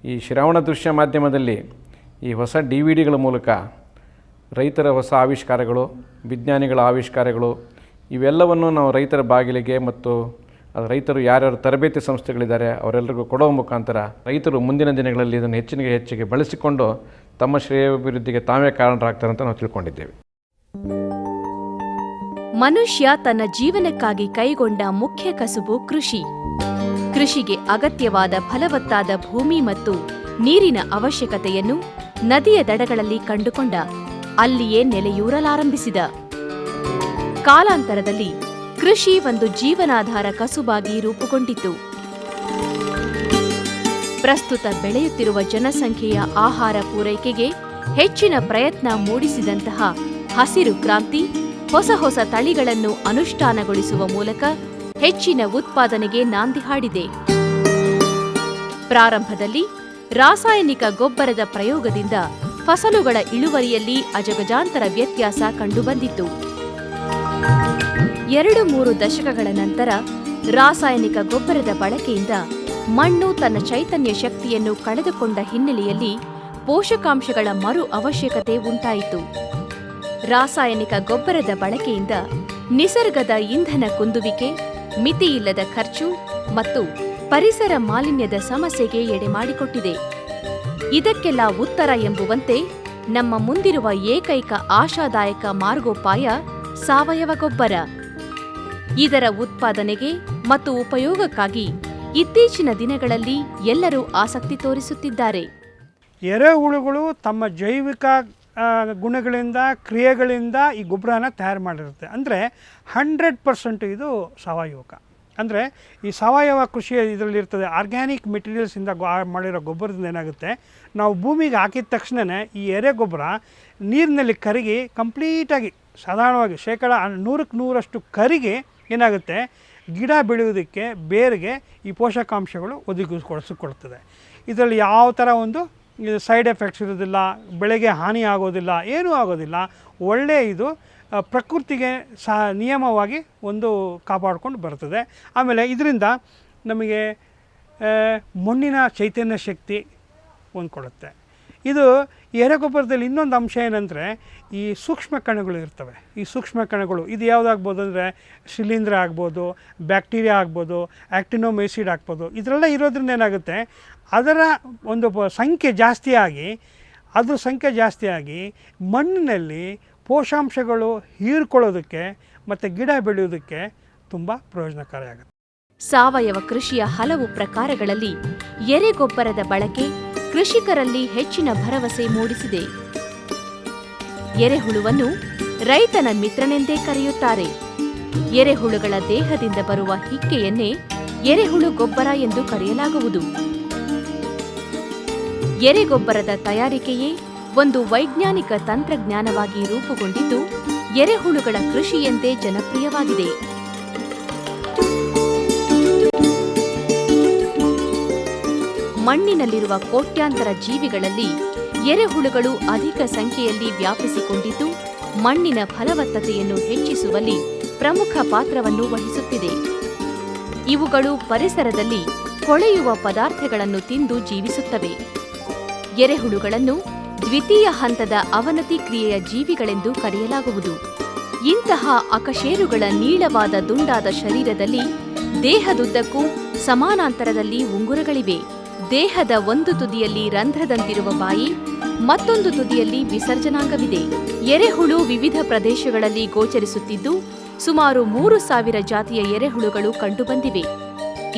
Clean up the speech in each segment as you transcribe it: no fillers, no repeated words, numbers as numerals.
ಈ ಶ್ರವಣ ದೃಶ್ಯ ಮಾಧ್ಯಮದಲ್ಲಿ ಈ ಹೊಸ DVD ಮೂಲಕ ರೈತರ ಹೊಸ ಆವಿಷ್ಕಾರಗಳು, ವಿಜ್ಞಾನಿಗಳ ಆವಿಷ್ಕಾರಗಳು ಇವೆಲ್ಲವನ್ನು ನಾವು ರೈತರ ಬಾಗಿಲಿಗೆ ಮತ್ತು ರೈತರು ಯಾರ್ಯಾರು ತರಬೇತಿ ಸಂಸ್ಥೆಗಳಿದ್ದಾರೆ ಅವರೆಲ್ಲರಿಗೂ ಕೊಡುವ ಮುಖಾಂತರ ರೈತರು ಮುಂದಿನ ದಿನಗಳಲ್ಲಿ ಇದನ್ನು ಹೆಚ್ಚಿಗೆ ಬಳಸಿಕೊಂಡು ತಮ್ಮ ಶ್ರೇಯಾಭಿವೃದ್ಧಿಗೆ ತಾವೇ ಕಾರಣರಾಗ್ತಾರೆ ಅಂತ ನಾವು ತಿಳ್ಕೊಂಡಿದ್ದೇವೆ. ಮನುಷ್ಯ ತನ್ನ ಜೀವನಕ್ಕಾಗಿ ಕೈಗೊಂಡ ಮುಖ್ಯ ಕಸುಬು ಕೃಷಿ. ಕೃಷಿಗೆ ಅಗತ್ಯವಾದ ಫಲವತ್ತಾದ ಭೂಮಿ ಮತ್ತು ನೀರಿನ ಅವಶ್ಯಕತೆಯನ್ನು ನದಿಯ ದಡಗಳಲ್ಲಿ ಕಂಡುಕೊಂಡ. ಅಲ್ಲಿಯೇ ನೆಲೆಯೂರಲಾರಂಭಿಸಿದ. ಕಾಲಾಂತರದಲ್ಲಿ ಕೃಷಿ ಒಂದು ಜೀವನಾಧಾರ ಕಸುಬಾಗಿ ರೂಪುಗೊಂಡಿತು. ಪ್ರಸ್ತುತ ಬೆಳೆಯುತ್ತಿರುವ ಜನಸಂಖ್ಯೆಯ ಆಹಾರ ಪೂರೈಕೆಗೆ ಹೆಚ್ಚಿನ ಪ್ರಯತ್ನ ಮೂಡಿಸಿದಂತಹ ಹಸಿರು ಕ್ರಾಂತಿ ಹೊಸ ತಳಿಗಳನ್ನು ಅನುಷ್ಠಾನಗೊಳಿಸುವ ಮೂಲಕ ಹೆಚ್ಚಿನ ಉತ್ಪಾದನೆಗೆ ನಾಂದಿ ಹಾಡಿದೆ. ಪ್ರಾರಂಭದಲ್ಲಿ ರಾಸಾಯನಿಕ ಗೊಬ್ಬರದ ಪ್ರಯೋಗದಿಂದ ಫಸಲುಗಳ ಇಳುವರಿಯಲ್ಲಿ ಅಜಗಜಾಂತರ ವ್ಯತ್ಯಾಸ ಕಂಡುಬಂದಿತ್ತು. 2-3 ದಶಕಗಳ ನಂತರ ರಾಸಾಯನಿಕ ಗೊಬ್ಬರದ ಬಳಕೆಯಿಂದ ಮಣ್ಣು ತನ್ನ ಚೈತನ್ಯ ಶಕ್ತಿಯನ್ನು ಕಳೆದುಕೊಂಡ ಹಿನ್ನೆಲೆಯಲ್ಲಿ ಪೋಷಕಾಂಶಗಳ ಮರು ಅವಶ್ಯಕತೆ ಉಂಟಾಯಿತು. ರಾಸಾಯನಿಕ ಗೊಬ್ಬರದ ಬಳಕೆಯಿಂದ ನಿಸರ್ಗದ ಇಂಧನ ಕುಂದುವಿಕೆ, ಮಿತಿಯಿಲ್ಲದ ಖರ್ಚು ಮತ್ತು ಪರಿಸರ ಮಾಲಿನ್ಯದ ಸಮಸ್ಯೆಗೆ ಎಡೆಮಾಡಿಕೊಟ್ಟಿದೆ. ಇದಕ್ಕೆಲ್ಲ ಉತ್ತರ ಎಂಬುವಂತೆ ನಮ್ಮ ಮುಂದಿರುವ ಏಕೈಕ ಆಶಾದಾಯಕ ಮಾರ್ಗೋಪಾಯ ಸಾವಯವ ಗೊಬ್ಬರ. ಇದರ ಉತ್ಪಾದನೆಗೆ ಮತ್ತು ಉಪಯೋಗಕ್ಕಾಗಿ ಇತ್ತೀಚಿನ ದಿನಗಳಲ್ಲಿ ಎಲ್ಲರೂ ಆಸಕ್ತಿ ತೋರಿಸುತ್ತಿದ್ದಾರೆ. ಎರೆಹುಳುಗಳು ತಮ್ಮ ಜೈವಿಕ ಗುಣಗಳಿಂದ, ಕ್ರಿಯೆಗಳಿಂದ ಈ ಗೊಬ್ಬರನ ತಯಾರು ಮಾಡಿರುತ್ತೆ. ಅಂದರೆ 100% ಇದು ಸಾವಯವ. ಅಂದರೆ ಈ ಸಾವಯವ ಕೃಷಿ ಇದರಲ್ಲಿರ್ತದೆ. ಆರ್ಗ್ಯಾನಿಕ್ ಮೆಟೀರಿಯಲ್ಸಿಂದ ಮಾಡಿರೋ ಗೊಬ್ಬರದಿಂದ ಏನಾಗುತ್ತೆ, ನಾವು ಭೂಮಿಗೆ ಹಾಕಿದ ತಕ್ಷಣವೇ ಈ ಎರೆ ಗೊಬ್ಬರ ನೀರಿನಲ್ಲಿ ಕರಗಿ ಕಂಪ್ಲೀಟಾಗಿ ಸಾಧಾರಣವಾಗಿ 100% ಕರಗಿ ಏನಾಗುತ್ತೆ, ಗಿಡ ಬೆಳೆಯೋದಕ್ಕೆ ಬೇರಿಗೆ ಈ ಪೋಷಕಾಂಶಗಳು ಒದಗಿಸಿಕೊಡ್ತದೆ. ಇದರಲ್ಲಿ ಯಾವ ಥರ ಒಂದು ಸೈಡ್ ಎಫೆಕ್ಟ್ಸ್ ಇರೋದಿಲ್ಲ, ಬೆಳೆಗೆ ಹಾನಿ ಆಗೋದಿಲ್ಲ, ಏನೂ ಆಗೋದಿಲ್ಲ. ಒಳ್ಳೆಯ ಇದು ಪ್ರಕೃತಿಗೆ ನಿಯಮವಾಗಿ ಒಂದು ಕಾಪಾಡಿಕೊಂಡು ಬರ್ತದೆ. ಆಮೇಲೆ ಇದರಿಂದ ನಮಗೆ ಮಣ್ಣಿನ ಚೈತನ್ಯ ಶಕ್ತಿ ಹೊಂದ್ಕೊಳ್ಳುತ್ತೆ. ಇದು ಎರೆಗೊಬ್ಬರದಲ್ಲಿ ಇನ್ನೊಂದು ಅಂಶ ಏನಂದರೆ, ಈ ಸೂಕ್ಷ್ಮ ಕಣಗಳು ಇರ್ತವೆ. ಈ ಸೂಕ್ಷ್ಮ ಕಣಗಳು ಇದು ಯಾವುದಾಗ್ಬೋದು ಅಂದರೆ ಶಿಲೀಂಧ್ರ ಆಗ್ಬೋದು, ಬ್ಯಾಕ್ಟೀರಿಯಾ ಆಗ್ಬೋದು, ಆ್ಯಕ್ಟಿನೋಮೈಸಿಡ್ ಆಗ್ಬೋದು. ಇದರೆಲ್ಲ ಇರೋದ್ರಿಂದ ಏನಾಗುತ್ತೆ, ಅದರ ಒಂದು ಸಂಖ್ಯೆ ಜಾಸ್ತಿಯಾಗಿ ಮಣ್ಣಿನಲ್ಲಿ ಪೋಷಕಾಂಶಗಳು ಹೀರ್ಕೊಳ್ಳೋದಕ್ಕೆ ಮತ್ತು ಗಿಡ ಬೆಳೆಯೋದಕ್ಕೆ ತುಂಬ ಪ್ರಯೋಜನಕಾರಿಯಾಗುತ್ತೆ. ಸಾವಯವ ಕೃಷಿಯ ಹಲವು ಪ್ರಕಾರಗಳಲ್ಲಿ ಎರೆಗೊಬ್ಬರದ ಬಳಕೆ ಕೃಷಿಕರಲ್ಲಿ ಹೆಚ್ಚಿನ ಭರವಸೆ ಮೂಡಿಸಿದೆ. ಎರೆಹುಳುವನ್ನು ರೈತನ ಮಿತ್ರನೆಂದೇ ಕರೆಯುತ್ತಾರೆ. ಎರೆಹುಳುಗಳ ದೇಹದಿಂದ ಬರುವ ಹಿಕ್ಕೆಯನ್ನೇ ಎರೆಹುಳು ಗೊಬ್ಬರ ಎಂದು ಕರೆಯಲಾಗುವುದು. ಎರೆಗೊಬ್ಬರದ ತಯಾರಿಕೆಯೇ ಒಂದು ವೈಜ್ಞಾನಿಕ ತಂತ್ರಜ್ಞಾನವಾಗಿ ರೂಪುಗೊಂಡಿದ್ದು ಎರೆಹುಳುಗಳ ಕೃಷಿಯಂತೆ ಜನಪ್ರಿಯವಾಗಿದೆ. ಮಣ್ಣಿನಲ್ಲಿರುವ ಕೋಟ್ಯಾಂತರ ಜೀವಿಗಳಲ್ಲಿ ಎರೆಹುಳುಗಳು ಅಧಿಕ ಸಂಖ್ಯೆಯಲ್ಲಿ ವ್ಯಾಪಿಸಿಕೊಂಡಿದ್ದು ಮಣ್ಣಿನ ಫಲವತ್ತತೆಯನ್ನು ಹೆಚ್ಚಿಸುವಲ್ಲಿ ಪ್ರಮುಖ ಪಾತ್ರವನ್ನು ವಹಿಸುತ್ತಿದೆ. ಇವುಗಳು ಪರಿಸರದಲ್ಲಿ ಕೊಳೆಯುವ ಪದಾರ್ಥಗಳನ್ನು ತಿಂದು ಜೀವಿಸುತ್ತವೆ. ಎರೆಹುಳುಗಳನ್ನು ದ್ವಿತೀಯ ಹಂತದ ಅವನತಿ ಕ್ರಿಯೆಯ ಜೀವಿಗಳೆಂದು ಕರೆಯಲಾಗುವುದು. ಇಂತಹ ಅಕಶೇರುಗಳ ನೀಳವಾದ ದುಂಡಾದ ಶರೀರದಲ್ಲಿ ದೇಹದುದ್ದಕ್ಕೂ ಸಮಾನಾಂತರದಲ್ಲಿ ಉಂಗುರಗಳಿವೆ. ದೇಹದ ಒಂದು ತುದಿಯಲ್ಲಿ ರಂಧ್ರದಂತಿರುವ ಬಾಯಿ, ಮತ್ತೊಂದು ತುದಿಯಲ್ಲಿ ವಿಸರ್ಜನಾಂಗವಿದೆ. ಎರೆಹುಳು ವಿವಿಧ ಪ್ರದೇಶಗಳಲ್ಲಿ ಗೋಚರಿಸುತ್ತಿದ್ದು ಸುಮಾರು 3,000 ಜಾತಿಯ ಎರೆಹುಳುಗಳು ಕಂಡುಬಂದಿವೆ.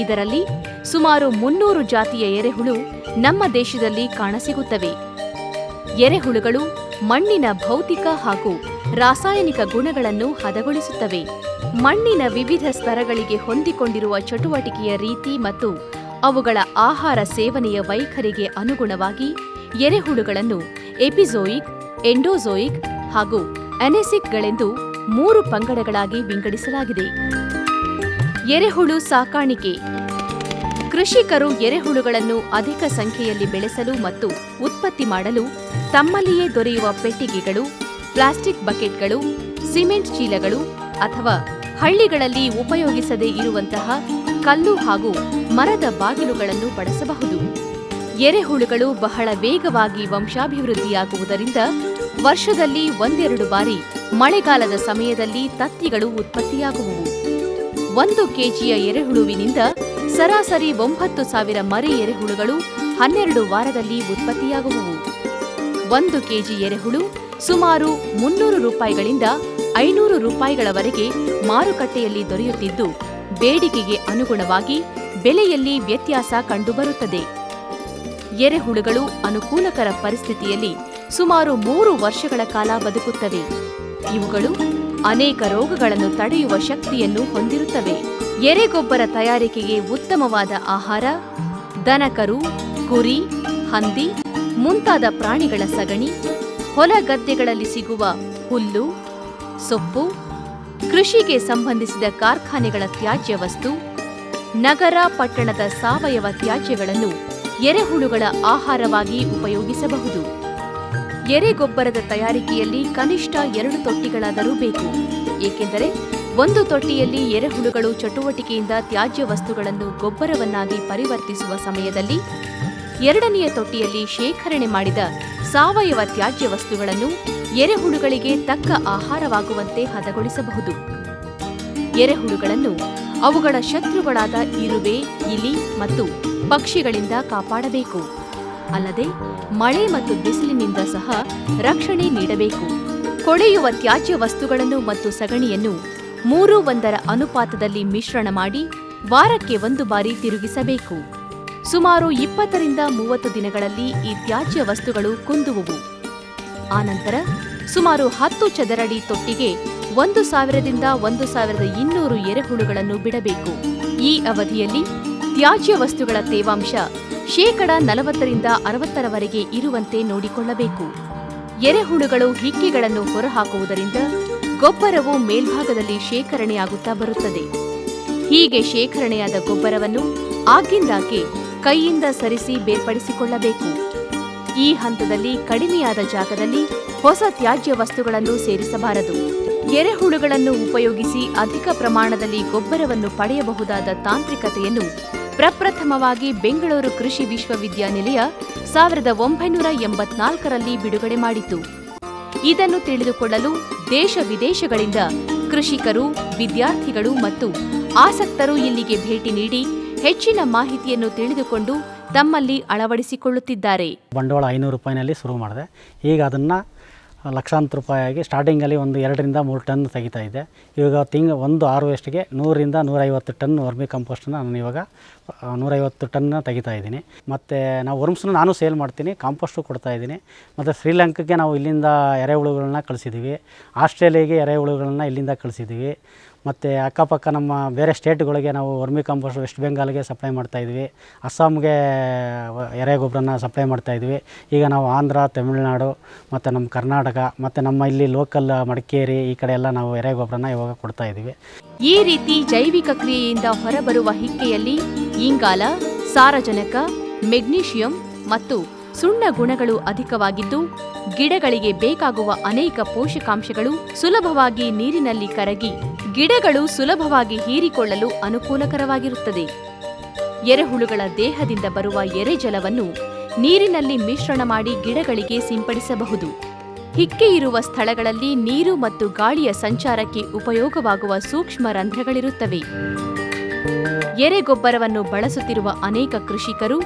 ಇದರಲ್ಲಿ ಸುಮಾರು 300 ಜಾತಿಯ ಎರೆಹುಳು ನಮ್ಮ ದೇಶದಲ್ಲಿ ಕಾಣಸಿಗುತ್ತವೆ. ಎರೆಹುಳುಗಳು ಮಣ್ಣಿನ ಭೌತಿಕ ಹಾಗೂ ರಾಸಾಯನಿಕ ಗುಣಗಳನ್ನು ಹದಗೊಳಿಸುತ್ತವೆ. ಮಣ್ಣಿನ ವಿವಿಧ ಸ್ತರಗಳಿಗೆ ಹೊಂದಿಕೊಂಡಿರುವ ಚಟುವಟಿಕೆಯ ರೀತಿ ಮತ್ತು ಅವುಗಳ ಆಹಾರ ಸೇವನೆಯ ವೈಖರಿಗೆ ಅನುಗುಣವಾಗಿ ಎರೆಹುಳುಗಳನ್ನು ಎಪಿಜೋಯಿಕ್, ಎಂಡೋಜೋಯಿಕ್ ಹಾಗೂ ಅನೆಸಿಕ್ಗಳೆಂದು 3 ಪಂಗಡಗಳಾಗಿ ವಿಂಗಡಿಸಲಾಗಿದೆ. ಎರೆಹುಳು ಸಾಕಾಣಿಕೆ. ಕೃಷಿಕರು ಎರೆಹುಳುಗಳನ್ನು ಅಧಿಕ ಸಂಖ್ಯೆಯಲ್ಲಿ ಬೆಳೆಸಲು ಮತ್ತು ಉತ್ಪತ್ತಿ ಮಾಡಲು ತಮ್ಮಲ್ಲಿಯೇ ದೊರೆಯುವ ಪೆಟ್ಟಿಗೆಗಳು, ಪ್ಲಾಸ್ಟಿಕ್ ಬಕೆಟ್ಗಳು, ಸಿಮೆಂಟ್ ಚೀಲಗಳು ಅಥವಾ ಹಳ್ಳಿಗಳಲ್ಲಿ ಉಪಯೋಗಿಸದೇ ಇರುವಂತಹ ಕಲ್ಲು ಹಾಗೂ ಮರದ ಬಾಗಿಲುಗಳನ್ನು ಬಳಸಬಹುದು. ಎರೆಹುಳುಗಳು ಬಹಳ ವೇಗವಾಗಿ ವಂಶಾಭಿವೃದ್ಧಿಯಾಗುವುದರಿಂದ ವರ್ಷದಲ್ಲಿ 1-2 ಬಾರಿ ಮಳೆಗಾಲದ ಸಮಯದಲ್ಲಿ ತತ್ತಿಗಳು ಉತ್ಪತ್ತಿಯಾಗುವುವು. 1 ಕೆಜಿಯ ಎರೆಹುಳುವಿನಿಂದ ಸರಾಸರಿ 9,000 ಮರಿ ಎರೆಹುಳುಗಳು 12 ವಾರದಲ್ಲಿ ಉತ್ಪತ್ತಿಯಾಗುವುವು. 1 ಕೆಜಿ ಎರೆಹುಳು ಸುಮಾರು 300 ರೂಪಾಯಿಗಳಿಂದ 500 ರೂಪಾಯಿಗಳವರೆಗೆ ಮಾರುಕಟ್ಟೆಯಲ್ಲಿ ದೊರೆಯುತ್ತಿದ್ದು, ಬೇಡಿಕೆಗೆ ಅನುಗುಣವಾಗಿ ಬೆಲೆಯಲ್ಲಿ ವ್ಯತ್ಯಾಸ ಕಂಡುಬರುತ್ತದೆ. ಎರೆಹುಳುಗಳು ಅನುಕೂಲಕರ ಪರಿಸ್ಥಿತಿಯಲ್ಲಿ ಸುಮಾರು 3 ವರ್ಷಗಳ ಕಾಲ ಬದುಕುತ್ತವೆ. ಇವುಗಳು ಅನೇಕ ರೋಗಗಳನ್ನು ತಡೆಯುವ ಶಕ್ತಿಯನ್ನು ಹೊಂದಿರುತ್ತವೆ. ಎರೆಗೊಬ್ಬರ ತಯಾರಿಕೆಗೆ ಉತ್ತಮವಾದ ಆಹಾರ ದನಕರು, ಕುರಿ, ಹಂದಿ ಮುಂತಾದ ಪ್ರಾಣಿಗಳ ಸಗಣಿ, ಹೊಲ ಗದ್ದೆಗಳಲ್ಲಿ ಸಿಗುವ ಹುಲ್ಲು, ಸೊಪ್ಪು, ಕೃಷಿಗೆ ಸಂಬಂಧಿಸಿದ ಕಾರ್ಖಾನೆಗಳ ತ್ಯಾಜ್ಯ ವಸ್ತು, ನಗರ ಪಟ್ಟಣದ ಸಾವಯವ ತ್ಯಾಜ್ಯಗಳನ್ನು ಎರೆಹುಳುಗಳ ಆಹಾರವಾಗಿ ಉಪಯೋಗಿಸಬಹುದು. ಎರೆಗೊಬ್ಬರದ ತಯಾರಿಕೆಯಲ್ಲಿ ಕನಿಷ್ಠ 2 ತೊಟ್ಟಿಗಳಾದರೂ ಬೇಕು. ಏಕೆಂದರೆ 1 ತೊಟ್ಟಿಯಲ್ಲಿ ಎರೆಹುಳುಗಳು ಚಟುವಟಿಕೆಯಿಂದ ತ್ಯಾಜ್ಯ ವಸ್ತುಗಳನ್ನು ಗೊಬ್ಬರವನ್ನಾಗಿ ಪರಿವರ್ತಿಸುವ ಸಮಯದಲ್ಲಿ 2ನೆಯ ತೊಟ್ಟಿಯಲ್ಲಿ ಶೇಖರಣೆ ಮಾಡಿದ ಸಾವಯವ ತ್ಯಾಜ್ಯ ವಸ್ತುಗಳನ್ನು ಎರೆಹುಳುಗಳಿಗೆ ತಕ್ಕ ಆಹಾರವಾಗುವಂತೆ ಹದಗೊಳಿಸಬಹುದು. ಎರೆಹುಳುಗಳನ್ನು ಅವುಗಳ ಶತ್ರುಗಳಾದ ಇರುವೆ, ಇಲಿ ಮತ್ತು ಪಕ್ಷಿಗಳಿಂದ ಕಾಪಾಡಬೇಕು. ಅಲ್ಲದೆ ಮಳೆ ಮತ್ತು ಬಿಸಿಲಿನಿಂದ ಸಹ ರಕ್ಷಣೆ ನೀಡಬೇಕು. ಕೊಳೆಯುವ ತ್ಯಾಜ್ಯ ವಸ್ತುಗಳನ್ನು ಮತ್ತು ಸಗಣಿಯನ್ನು 3:1 ಅನುಪಾತದಲ್ಲಿ ಮಿಶ್ರಣ ಮಾಡಿ ವಾರಕ್ಕೆ 1 ಬಾರಿ ತಿರುಗಿಸಬೇಕು. ಸುಮಾರು 20ರಿಂದ 30 ದಿನಗಳಲ್ಲಿ ಈ ತ್ಯಾಜ್ಯ ವಸ್ತುಗಳು ಕುಂದುವುವು. ಆನಂತರ ಸುಮಾರು 10 ಚದರಡಿ ತೊಟ್ಟಿಗೆ 1,000ದಿಂದ 1,200 ಎರೆಹುಳುಗಳನ್ನು ಬಿಡಬೇಕು. ಈ ಅವಧಿಯಲ್ಲಿ ತ್ಯಾಜ್ಯ ವಸ್ತುಗಳ ತೇವಾಂಶ 40% 60% ಇರುವಂತೆ ನೋಡಿಕೊಳ್ಳಬೇಕು. ಎರೆಹುಳುಗಳು ಹಿಕ್ಕೆಗಳನ್ನು ಹೊರಹಾಕುವುದರಿಂದ ಗೊಬ್ಬರವು ಮೇಲ್ಭಾಗದಲ್ಲಿ ಶೇಖರಣೆಯಾಗುತ್ತಾ ಬರುತ್ತದೆ. ಹೀಗೆ ಶೇಖರಣೆಯಾದ ಗೊಬ್ಬರವನ್ನು ಆಗಿಂದಾಗೆ ಕೈಯಿಂದ ಸರಿಸಿ ಬೇರ್ಪಡಿಸಿಕೊಳ್ಳಬೇಕು. ಈ ಹಂತದಲ್ಲಿ ಕಡಿಮೆಯಾದ ಜಾಗದಲ್ಲಿ ಹೊಸ ತ್ಯಾಜ್ಯ ವಸ್ತುಗಳನ್ನು ಸೇರಿಸಬಾರದು. ಎರೆಹುಳುಗಳನ್ನು ಉಪಯೋಗಿಸಿ ಅಧಿಕ ಪ್ರಮಾಣದಲ್ಲಿ ಗೊಬ್ಬರವನ್ನು ಪಡೆಯಬಹುದಾದ ತಾಂತ್ರಿಕತೆಯನ್ನು ಪ್ರಪ್ರಥಮವಾಗಿ ಬೆಂಗಳೂರು ಕೃಷಿ ವಿಶ್ವವಿದ್ಯಾನಿಲಯ 1984ರಲ್ಲಿ ಬಿಡುಗಡೆ ಮಾಡಿತು. ಇದನ್ನು ತಿಳಿದುಕೊಳ್ಳಲು ದೇಶ ವಿದೇಶಗಳಿಂದ ಕೃಷಿಕರು, ವಿದ್ಯಾರ್ಥಿಗಳು ಮತ್ತು ಆಸಕ್ತರು ಇಲ್ಲಿಗೆ ಭೇಟಿ ನೀಡಿ ಹೆಚ್ಚಿನ ಮಾಹಿತಿಯನ್ನು ತಿಳಿದುಕೊಂಡು ತಮ್ಮಲ್ಲಿ ಅಳವಡಿಸಿಕೊಳ್ಳುತ್ತಿದ್ದಾರೆ. ಬಂಡವಾಳ 500 ರೂಪಾಯಿನಲ್ಲಿ ಶುರು ಮಾಡಿದೆ. ಈಗ ಅದನ್ನು ಲಕ್ಷಾಂತರ ರೂಪಾಯಿಯಾಗಿ ಸ್ಟಾರ್ಟಿಂಗಲ್ಲಿ ಒಂದು 2ರಿಂದ 3 ಟನ್ ತೆಗಿತಾ ಇದ್ದೆ. ಇವಾಗ ಒಂದು ಹಾರ್ವೆಸ್ಟ್ಗೆ 100ರಿಂದ 150 ಟನ್ ವರ್ಮಿ ಕಂಪೋಸ್ಟನ್ನು ನಾನು ಇವಾಗ 150 ಟನ್ನ ತೆಗಿತಾ ಇದ್ದೀನಿ. ಮತ್ತು ನಾವು ವರ್ಮ್ಸ್ನ ನಾನು ಸೇಲ್ ಮಾಡ್ತೀನಿ, ಕಾಂಪೋಸ್ಟು ಕೊಡ್ತಾ ಇದ್ದೀನಿ. ಮತ್ತು ಶ್ರೀಲಂಕಾಗೆ ನಾವು ಇಲ್ಲಿಂದ ಎರೆಹುಳುಗಳನ್ನ ಕಳಿಸಿದ್ದೀವಿ, ಆಸ್ಟ್ರೇಲಿಯಾಗೆ ಎರೆಹುಳುಗಳನ್ನ ಇಲ್ಲಿಂದ ಕಳಿಸಿದ್ದೀವಿ. ಮತ್ತು ಅಕ್ಕಪಕ್ಕ ನಮ್ಮ ಬೇರೆ ಸ್ಟೇಟ್ಗಳಿಗೆ ನಾವು ವರ್ಮಿ ಕಂಪೋಸ್ಟ್ ವೆಸ್ಟ್ ಬೆಂಗಾಲ್ಗೆ ಸಪ್ಲೈ ಮಾಡ್ತಾಯಿದ್ವಿ, ಅಸ್ಸಾಂಗೆ ಎರೆಗೊಬ್ಬರನ್ನ ಸಪ್ಲೈ ಮಾಡ್ತಾಯಿದ್ವಿ. ಈಗ ನಾವು ಆಂಧ್ರ, ತಮಿಳುನಾಡು ಮತ್ತು ನಮ್ಮ ಕರ್ನಾಟಕ ಮತ್ತು ನಮ್ಮ ಇಲ್ಲಿ ಲೋಕಲ್ ಮಡಿಕೇರಿ ಈ ಕಡೆ ಎಲ್ಲ ನಾವು ಎರೆಗೊಬ್ಬರನ್ನ ಇವಾಗ ಕೊಡ್ತಾಯಿದ್ದೀವಿ. ಈ ರೀತಿ ಜೈವಿಕ ಕ್ರಿಯೆಯಿಂದ ಹೊರಬರುವ ಹಿಕ್ಕೆಯಲ್ಲಿ ಇಂಗಾಲ, ಸಾರಜನಕ, ಮೆಗ್ನೀಷಿಯಂ ಮತ್ತು ಸುಣ್ಣ ಗುಣಗಳು ಅಧಿಕವಾಗಿದ್ದು ಗಿಡಗಳಿಗೆ ಬೇಕಾಗುವ ಅನೇಕ ಪೋಷಕಾಂಶಗಳು ಸುಲಭವಾಗಿ ನೀರಿನಲ್ಲಿ ಕರಗಿ ಗಿಡಗಳು ಸುಲಭವಾಗಿ ಹೀರಿಕೊಳ್ಳಲು ಅನುಕೂಲಕರವಾಗಿರುತ್ತದೆ. ಎರೆಹುಳುಗಳ ದೇಹದಿಂದ ಬರುವ ಎರೆಜಲವನ್ನು ನೀರಿನಲ್ಲಿ ಮಿಶ್ರಣ ಮಾಡಿ ಗಿಡಗಳಿಗೆ ಸಿಂಪಡಿಸಬಹುದು. ಹಿಕ್ಕೆ ಇರುವ ಸ್ಥಳಗಳಲ್ಲಿ ನೀರು ಮತ್ತು ಗಾಳಿಯ ಸಂಚಾರಕ್ಕೆ ಉಪಯೋಗವಾಗುವ ಸೂಕ್ಷ್ಮ ರಂಧ್ರಗಳಿರುತ್ತವೆ. ಎರೆಗೊಬ್ಬರವನ್ನು ಬಳಸುತ್ತಿರುವ ಅನೇಕ ಕೃಷಿಕರು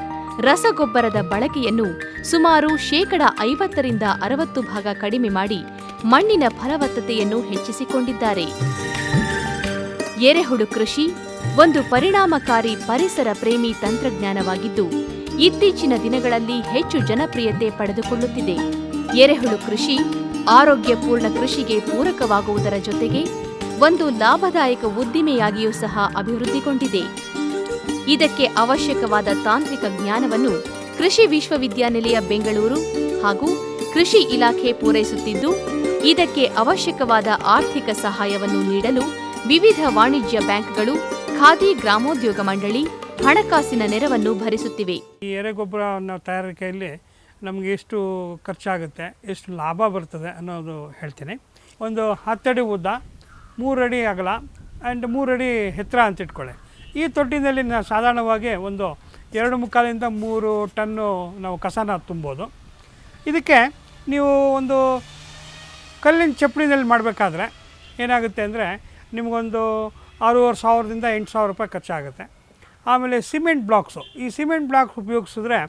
ರಸಗೊಬ್ಬರದ ಬಳಕೆಯನ್ನು ಸುಮಾರು 50%ರಿಂದ 60% ಕಡಿಮೆ ಮಾಡಿ ಮಣ್ಣಿನ ಫಲವತ್ತತೆಯನ್ನು ಹೆಚ್ಚಿಸಿಕೊಂಡಿದ್ದಾರೆ. ಎರೆಹುಳು ಕೃಷಿ ಒಂದು ಪರಿಣಾಮಕಾರಿ ಪರಿಸರ ಪ್ರೇಮಿ ತಂತ್ರಜ್ಞಾನವಾಗಿದ್ದು ಇತ್ತೀಚಿನ ದಿನಗಳಲ್ಲಿ ಹೆಚ್ಚು ಜನಪ್ರಿಯತೆ ಪಡೆದುಕೊಳ್ಳುತ್ತಿದೆ. ಎರೆಹುಳು ಕೃಷಿ ಆರೋಗ್ಯಪೂರ್ಣ ಕೃಷಿಗೆ ಪೂರಕವಾಗುವುದರ ಜೊತೆಗೆ ಒಂದು ಲಾಭದಾಯಕ ಉದ್ದಿಮೆಯಾಗಿಯೂ ಸಹ ಅಭಿವೃದ್ಧಿಗೊಂಡಿದೆ. ಇದಕ್ಕೆ ಅವಶ್ಯಕವಾದ ತಾಂತ್ರಿಕ ಜ್ಞಾನವನ್ನು ಕೃಷಿ ವಿಶ್ವವಿದ್ಯಾನಿಲಯ ಬೆಂಗಳೂರು ಹಾಗೂ ಕೃಷಿ ಇಲಾಖೆ ಪೂರೈಸುತ್ತಿದ್ದು, ಇದಕ್ಕೆ ಅವಶ್ಯಕವಾದ ಆರ್ಥಿಕ ಸಹಾಯವನ್ನು ನೀಡಲು ವಿವಿಧ ವಾಣಿಜ್ಯ ಬ್ಯಾಂಕ್ಗಳು, ಖಾದಿ ಗ್ರಾಮೋದ್ಯೋಗ ಮಂಡಳಿ ಹಣಕಾಸಿನ ನೆರವನ್ನು ಭರಿಸುತ್ತಿವೆ. ಈ ಎರೆಗೊಬ್ಬರ ತಯಾರಿಕೆಯಲ್ಲಿ ನಮಗೆ ಎಷ್ಟು ಖರ್ಚಾಗುತ್ತೆ, ಎಷ್ಟು ಲಾಭ ಬರ್ತದೆ ಅನ್ನೋದು ಹೇಳ್ತೀನಿ. ಒಂದು 10 ಅಡಿ ಉದ್ದ, 3 ಅಡಿ ಅಗಲ ಆ್ಯಂಡ್ 3 ಅಡಿ ಎತ್ತರ ಅಂತ ಇಟ್ಕೊಳ್ಳಿ. ಈ ತೊಟ್ಟಿನಲ್ಲಿ ಸಾಧಾರಣವಾಗಿ ಒಂದು 2.25 3 ಟನ್ನು ನಾವು ಕಸನ ತುಂಬೋದು. ಇದಕ್ಕೆ ನೀವು ಒಂದು ಕಲ್ಲಿನ ಚಪ್ಪಡಿನಲ್ಲಿ ಮಾಡಬೇಕಾದ್ರೆ ಏನಾಗುತ್ತೆ ಅಂದರೆ ನಿಮಗೊಂದು 6,500ದಿಂದ 8,000 ರೂಪಾಯಿ ಖರ್ಚಾಗುತ್ತೆ. ಆಮೇಲೆ ಸಿಮೆಂಟ್ ಬ್ಲಾಕ್ಸು, ಈ ಸಿಮೆಂಟ್ ಬ್ಲಾಕ್ಸ್ ಉಪಯೋಗಿಸಿದ್ರೆ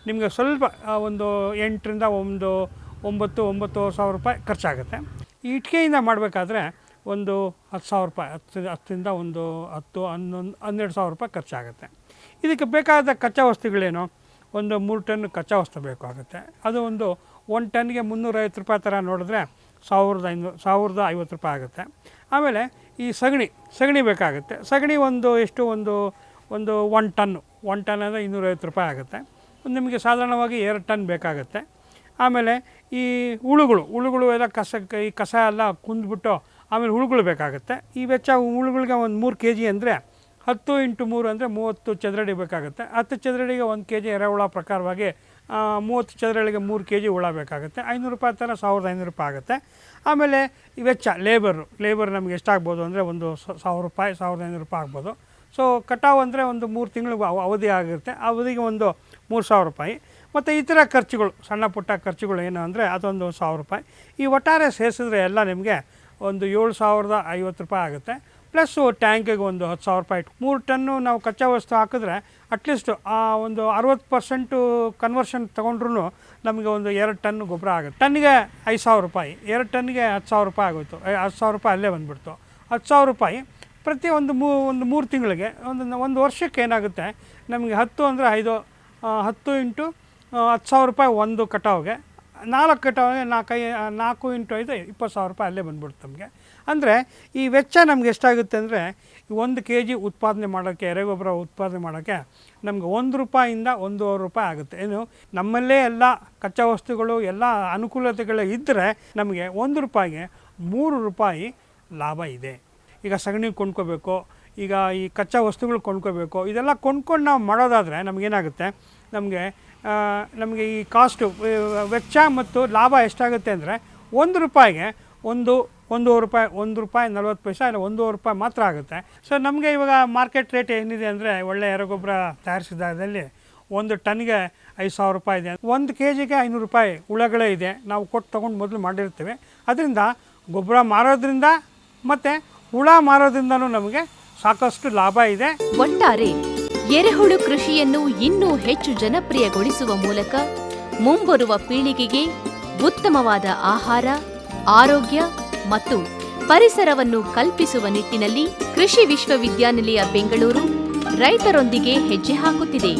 ನಿಮಗೆ ಸ್ವಲ್ಪ ಒಂದು 8ರಿಂದ 9,000 ರೂಪಾಯಿ ಖರ್ಚಾಗುತ್ತೆ. ಈ ಇಟ್ಟಿಗೆಯಿಂದ ಮಾಡಬೇಕಾದ್ರೆ ಒಂದು 10,000 ರೂಪಾಯಿ, 10ರಿಂದ ಒಂದು 10-11,000 ರೂಪಾಯಿ ಖರ್ಚಾಗುತ್ತೆ. ಇದಕ್ಕೆ ಬೇಕಾದ ಕಚ್ಚಾ ವಸ್ತುಗಳೇನು, ಒಂದು 3 ಟನ್ ಕಚ್ಚಾ ವಸ್ತು ಬೇಕಾಗುತ್ತೆ. ಅದು ಒಂದು 1 ಟನ್ಗೆ 350 ರೂಪಾಯಿ ಥರ ನೋಡಿದ್ರೆ 1,50 ರೂಪಾಯಿ ಆಗುತ್ತೆ. ಆಮೇಲೆ ಈ ಸಗಣಿ ಬೇಕಾಗುತ್ತೆ. ಸಗಣಿ ಒಂದು 1 ಟನ್ ಅಂದರೆ 250 ರೂಪಾಯಿ ಆಗುತ್ತೆ. ನಿಮಗೆ ಸಾಧಾರಣವಾಗಿ 2 ಟನ್ ಬೇಕಾಗುತ್ತೆ. ಆಮೇಲೆ ಈ ಹುಳುಗಳು ಎಲ್ಲ ಈ ಕಸ ಎಲ್ಲ ಕುಂದ್ಬಿಟ್ಟು ಆಮೇಲೆ ಹುಳುಗಳು ಬೇಕಾಗುತ್ತೆ. ಈ ವೆಚ್ಚ ಹುಳುಗಳಿಗೆ ಒಂದು 3 kg ಅಂದರೆ 10 × 3 ಅಂದರೆ 30 ಚದರಡಿ ಬೇಕಾಗುತ್ತೆ. 10 ಚದರಡಿಗೆ 1 kg ಎರೆಹುಳ ಪ್ರಕಾರವಾಗಿ 30 ಚದರಡಿಗೆ 3 kg ಹುಳ ಬೇಕಾಗುತ್ತೆ. 500 ರೂಪಾಯಿ ಥರ 1,500 ರೂಪಾಯಿ ಆಗುತ್ತೆ. ಆಮೇಲೆ ಈ ವೆಚ್ಚ ಲೇಬರ್ ನಮಗೆ ಎಷ್ಟಾಗ್ಬೋದು ಅಂದರೆ ಒಂದು 1,000 ರೂಪಾಯಿ 1,500 ರೂಪಾಯಿ ಆಗ್ಬೋದು. ಸೊ ಕಟಾವು ಅಂದರೆ ಒಂದು 3 ತಿಂಗಳು ಅವಧಿ ಆಗಿರುತ್ತೆ. ಅವಧಿಗೆ ಒಂದು 3,000 ರೂಪಾಯಿ. ಮತ್ತು ಇತರ ಖರ್ಚುಗಳು, ಸಣ್ಣ ಪುಟ್ಟ ಖರ್ಚುಗಳು ಏನು ಅಂದರೆ ಅದೊಂದು 1,000 ರೂಪಾಯಿ. ಈ ಒಟ್ಟಾರೆ ಸೇರಿಸಿದ್ರೆ ಎಲ್ಲ ನಿಮಗೆ ಒಂದು 7,050 ರೂಪಾಯಿ ಆಗುತ್ತೆ. ಪ್ಲಸ್ಸು ಟ್ಯಾಂಕಿಗೆ ಒಂದು 10,000 ರೂಪಾಯಿ. 3 ಟನ್ನು ನಾವು ಕಚ್ಚಾ ವಸ್ತು ಹಾಕಿದ್ರೆ ಅಟ್ಲೀಸ್ಟ್ ಒಂದು 60% ಕನ್ವರ್ಷನ್ ತೊಗೊಂಡ್ರೂ ನಮಗೆ ಒಂದು 2 ಟನ್ ಗೊಬ್ಬರ ಆಗುತ್ತೆ. ಟನ್ನಿಗೆ 5,000 ರೂಪಾಯಿ, 2 ಟನ್ನಿಗೆ 10,000 ರೂಪಾಯಿ ಆಗೋಯ್ತು. 10,000 ರೂಪಾಯಿ ಅಲ್ಲೇ ಬಂದುಬಿಡ್ತು. 10,000 ರೂಪಾಯಿ ಪ್ರತಿ ಒಂದು 3 ತಿಂಗಳಿಗೆ ಒಂದು ವರ್ಷಕ್ಕೆ ಏನಾಗುತ್ತೆ ನಮಗೆ 10 ಅಂದರೆ 5, 10 × 10,000 ರೂಪಾಯಿ ಒಂದು ಕಟಾವಿಗೆ. 4 ಕಟಾವಿಗೆ 4 × 5 20,000 ರೂಪಾಯಿ ಅಲ್ಲೇ ಬಂದ್ಬಿಡುತ್ತೆ ನಮಗೆ. ಅಂದರೆ ಈ ವೆಚ್ಚ ನಮ್ಗೆ ಎಷ್ಟಾಗುತ್ತೆ ಅಂದರೆ 1 kg ಉತ್ಪಾದನೆ ಮಾಡೋಕ್ಕೆ, ಎರೆಗೊಬ್ಬರ ಉತ್ಪಾದನೆ ಮಾಡೋಕ್ಕೆ ನಮಗೆ 1 ರೂಪಾಯಿಂದ 1.5 ರೂಪಾಯಿ ಆಗುತ್ತೆ. ಏನು ನಮ್ಮಲ್ಲೇ ಎಲ್ಲ ಕಚ್ಚಾ ವಸ್ತುಗಳು ಎಲ್ಲ ಅನುಕೂಲತೆಗಳು ಇದ್ದರೆ ನಮಗೆ 1 ರೂಪಾಯಿಗೆ 3 ರೂಪಾಯಿ ಲಾಭ ಇದೆ. ಈಗ ಸಗಣಿ ಕೊಂಡ್ಕೋಬೇಕು, ಈಗ ಈ ಕಚ್ಚಾ ವಸ್ತುಗಳು ಕೊಂಡ್ಕೋಬೇಕು, ಇದೆಲ್ಲ ಕೊಂಡ್ಕೊಂಡು ನಾವು ಮಾಡೋದಾದರೆ ನಮಗೇನಾಗುತ್ತೆ, ನಮಗೆ ಈ ಕಾಸ್ಟು ವೆಚ್ಚ ಮತ್ತು ಲಾಭ ಎಷ್ಟಾಗುತ್ತೆ ಅಂದರೆ 1 ರೂಪಾಯಿಗೆ 1.5 ರೂಪಾಯಿ, 1 ರೂಪಾಯಿ 40 ಪೈಸೆ ಇಲ್ಲ 1.5 ರೂಪಾಯಿ ಮಾತ್ರ ಆಗುತ್ತೆ. ಸೊ ನಮಗೆ ಇವಾಗ ಮಾರ್ಕೆಟ್ ರೇಟ್ ಏನಿದೆ ಅಂದರೆ ಒಳ್ಳೆ ಎರೆಗೊಬ್ಬರ ತಯಾರಿಸಿದಲ್ಲಿ 1 ಟನ್ಗೆ 5,000 ರೂಪಾಯಿ ಇದೆ. 1 kgಗೆ 500 ರೂಪಾಯಿ ಹುಳಗಳೇ ಇದೆ. ನಾವು ಕೊಟ್ಟು ತೊಗೊಂಡು ಮೊದಲು ಮಾಡಿರ್ತೀವಿ. ಅದರಿಂದ ಗೊಬ್ಬರ ಮಾರೋದ್ರಿಂದ ಮತ್ತು ಹುಳ ಮಾರೋದ್ರಿಂದನೂ ನಮಗೆ ಸಾಕಷ್ಟು ಲಾಭ ಇದೆ. ಒಟ್ಟಾರೆ ಎರೆಹುಳು ಕೃಷಿಯನ್ನು ಇನ್ನೂ ಹೆಚ್ಚು ಜನಪ್ರಿಯಗೊಳಿಸುವ ಮೂಲಕ ಮುಂಬರುವ ಪೀಳಿಗೆಗೆ ಉತ್ತಮವಾದ ಆಹಾರ, ಆರೋಗ್ಯ ಮತ್ತು ಪರಿಸರವನ್ನು ಕಲ್ಪಿಸುವ ನಿಟ್ಟಿನಲ್ಲಿ ಕೃಷಿ ವಿಶ್ವವಿದ್ಯಾನಿಲಯ ಬೆಂಗಳೂರು ರೈತರೊಂದಿಗೆ ಹೆಜ್ಜೆ ಹಾಕುತ್ತಿದೆ.